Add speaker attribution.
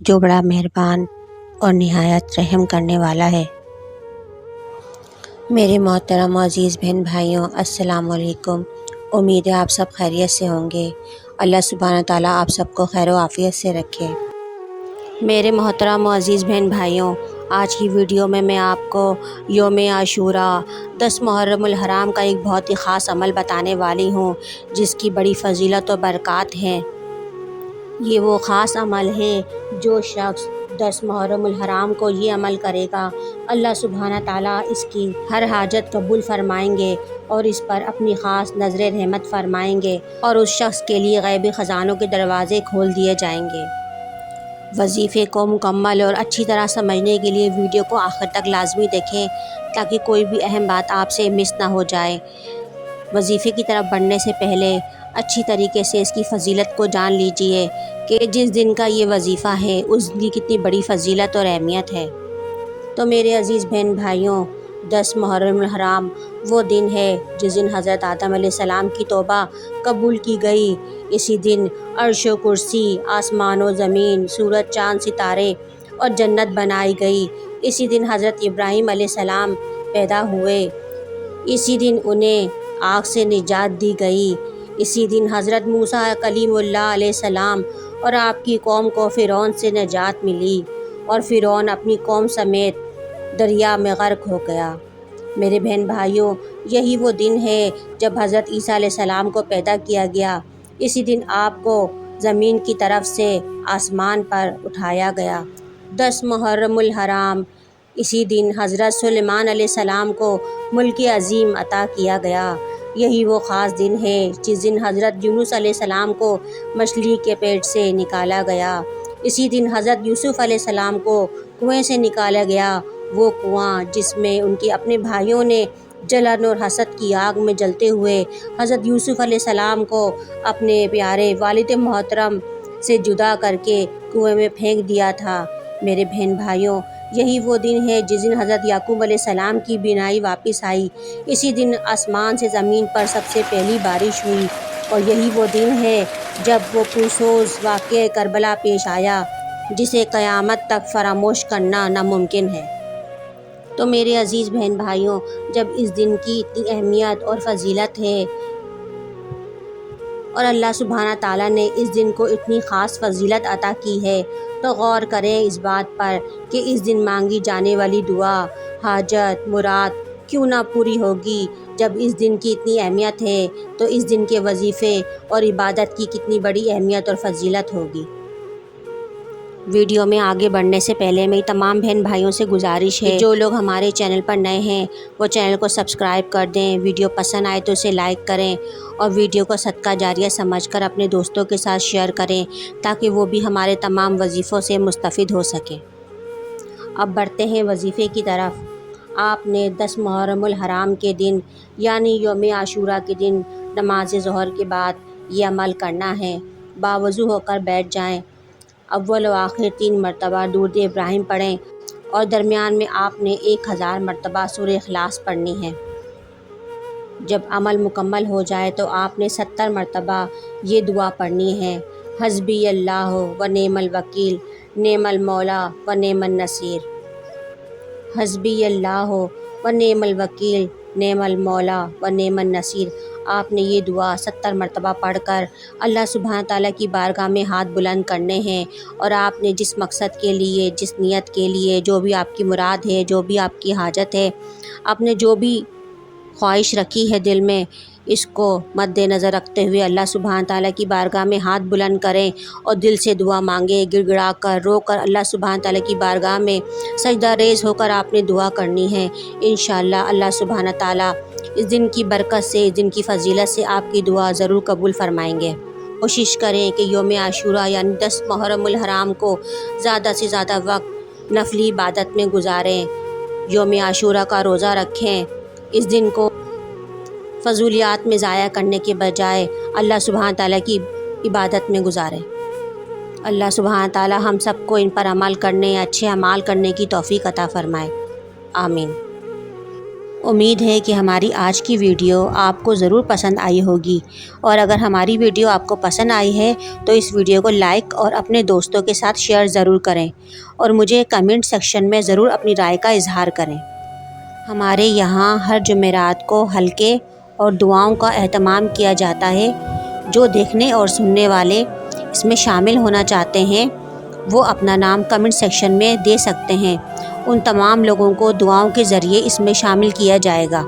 Speaker 1: جو بڑا مہربان اور نہایت رحم کرنے والا ہے۔ میرے محترم و عزیز بہن بھائیوں، السلام علیکم۔ امید ہے آپ سب خیریت سے ہوں گے۔ اللہ سبحانہ تعالیٰ آپ سب کو خیر و عافیت سے رکھے۔ میرے محترم و عزیز بہن بھائیوں، آج کی ویڈیو میں آپ کو یوم عاشوراء 10 محرم الحرام کا ایک بہت ہی خاص عمل بتانے والی ہوں، جس کی بڑی فضیلت و برکات ہیں۔ یہ وہ خاص عمل ہے جو شخص 10 محرم الحرام کو یہ عمل کرے گا، اللہ سبحانہ تعالیٰ اس کی ہر حاجت قبول فرمائیں گے اور اس پر اپنی خاص نظر رحمت فرمائیں گے، اور اس شخص کے لیے غیبی خزانوں کے دروازے کھول دیے جائیں گے۔ وظیفے کو مکمل اور اچھی طرح سمجھنے کے لیے ویڈیو کو آخر تک لازمی دیکھیں تاکہ کوئی بھی اہم بات آپ سے مس نہ ہو جائے۔ وظیفے کی طرف بڑھنے سے پہلے اچھی طریقے سے اس کی فضیلت کو جان لیجئے کہ جس دن کا یہ وظیفہ ہے اس کی کتنی بڑی فضیلت اور اہمیت ہے۔ تو میرے عزیز بہن بھائیوں، 10 محرم الحرام وہ دن ہے جس دن حضرت آدم علیہ السلام کی توبہ قبول کی گئی۔ اسی دن عرش و کرسی، آسمان و زمین، سورج، چاند، ستارے اور جنت بنائی گئی۔ اسی دن حضرت ابراہیم علیہ السلام پیدا ہوئے۔ اسی دن انہیں آگ سے نجات دی گئی۔ اسی دن حضرت موسیٰ کلیم اللہ علیہ السلام اور آپ کی قوم کو فرعون سے نجات ملی اور فرعون اپنی قوم سمیت دریا میں غرق ہو گیا۔ میرے بہن بھائیوں، یہی وہ دن ہے جب حضرت عیسیٰ علیہ السلام کو پیدا کیا گیا۔ اسی دن آپ کو زمین کی طرف سے آسمان پر اٹھایا گیا۔ 10 محرم الحرام، اسی دن حضرت سلیمان علیہ السلام کو ملک عظیم عطا کیا گیا۔ یہی وہ خاص دن ہے جس دن حضرت یونس علیہ السلام کو مچھلی کے پیٹ سے نکالا گیا۔ اسی دن حضرت یوسف علیہ السلام کو کنویں سے نکالا گیا، وہ کنواں جس میں ان کے اپنے بھائیوں نے جلن اور حسد کی آگ میں جلتے ہوئے حضرت یوسف علیہ السلام کو اپنے پیارے والد محترم سے جدا کر کے کنویں میں پھینک دیا تھا۔ میرے بہن بھائیوں، یہی وہ دن ہے جس دن حضرت یعقوب علیہ السلام کی بینائی واپس آئی۔ اسی دن آسمان سے زمین پر سب سے پہلی بارش ہوئی، اور یہی وہ دن ہے جب وہ پرسوز واقعہ کربلا پیش آیا جسے قیامت تک فراموش کرنا ناممکن ہے۔ تو میرے عزیز بہن بھائیوں، جب اس دن کی اتنی اہمیت اور فضیلت ہے اور اللہ سبحانہ تعالیٰ نے اس دن کو اتنی خاص فضیلت عطا کی ہے، تو غور کریں اس بات پر کہ اس دن مانگی جانے والی دعا، حاجت، مراد کیوں نہ پوری ہوگی۔ جب اس دن کی اتنی اہمیت ہے تو اس دن کے وظیفے اور عبادت کی کتنی بڑی اہمیت اور فضیلت ہوگی۔ ویڈیو میں آگے بڑھنے سے پہلے میری تمام بہن بھائیوں سے گزارش ہے کہ جو لوگ ہمارے چینل پر نئے ہیں وہ چینل کو سبسکرائب کر دیں، ویڈیو پسند آئے تو اسے لائک کریں اور ویڈیو کو صدقہ جاریہ سمجھ کر اپنے دوستوں کے ساتھ شیئر کریں تاکہ وہ بھی ہمارے تمام وظیفوں سے مستفید ہو سکیں۔ اب بڑھتے ہیں وظیفے کی طرف۔ آپ نے 10 محرم الحرام کے دن یعنی یوم عاشوراء کے دن نماز ظہر کے بعد یہ عمل کرنا ہے۔ باوضو ہو کر بیٹھ جائیں، اول و آخر 3 مرتبہ درود ابراہیم پڑھیں اور درمیان میں آپ نے 1000 مرتبہ سورہ اخلاص پڑھنی ہے۔ جب عمل مکمل ہو جائے تو آپ نے 70 مرتبہ یہ دعا پڑھنی ہے: حسبی اللہ و نعم الوکیل، نعم المولا و نعم النصیر۔ حسبی اللہ و نعم الوکیل، نعم المولا و نعم النصیر۔ آپ نے یہ دعا 70 مرتبہ پڑھ کر اللہ سبحانہ تعالیٰ کی بارگاہ میں ہاتھ بلند کرنے ہیں، اور آپ نے جس مقصد کے لیے، جس نیت کے لیے، جو بھی آپ کی مراد ہے، جو بھی آپ کی حاجت ہے، آپ نے جو بھی خواہش رکھی ہے دل میں، اس کو مد نظر رکھتے ہوئے اللہ سبحانہ تعالیٰ کی بارگاہ میں ہاتھ بلند کریں اور دل سے دعا مانگیں، گڑ گڑا کر، رو کر اللہ سبحانہ تعالیٰ کی بارگاہ میں سجدہ ریز ہو کر آپ نے دعا کرنی ہے۔ انشاءاللہ اللہ سبحانہ تعالیٰ اس دن کی برکت سے، اس دن کی فضیلت سے آپ کی دعا ضرور قبول فرمائیں گے۔ کوشش کریں کہ یوم عاشوراء یعنی 10 محرم الحرام کو زیادہ سے زیادہ وقت نفلی عبادت میں گزاریں۔ یوم عاشوراء کا روزہ رکھیں، اس دن کو فضولیات میں ضائع کرنے کے بجائے اللہ سبحانہ تعالیٰ کی عبادت میں گزاریں۔ اللہ سبحانہ تعالیٰ ہم سب کو ان پر عمل کرنے، اچھے اعمال کرنے کی توفیق عطا فرمائے۔ آمین۔ امید ہے کہ ہماری آج کی ویڈیو آپ کو ضرور پسند آئی ہوگی، اور اگر ہماری ویڈیو آپ کو پسند آئی ہے تو اس ویڈیو کو لائک اور اپنے دوستوں کے ساتھ شیئر ضرور کریں، اور مجھے کمنٹ سیکشن میں ضرور اپنی رائے کا اظہار کریں۔ ہمارے یہاں ہر جمعرات کو حلقے اور دعاؤں کا اہتمام کیا جاتا ہے۔ جو دیکھنے اور سننے والے اس میں شامل ہونا چاہتے ہیں وہ اپنا نام کمنٹ سیکشن میں دے سکتے ہیں۔ ان تمام لوگوں کو دعاؤں کے ذریعے اس میں شامل کیا جائے گا۔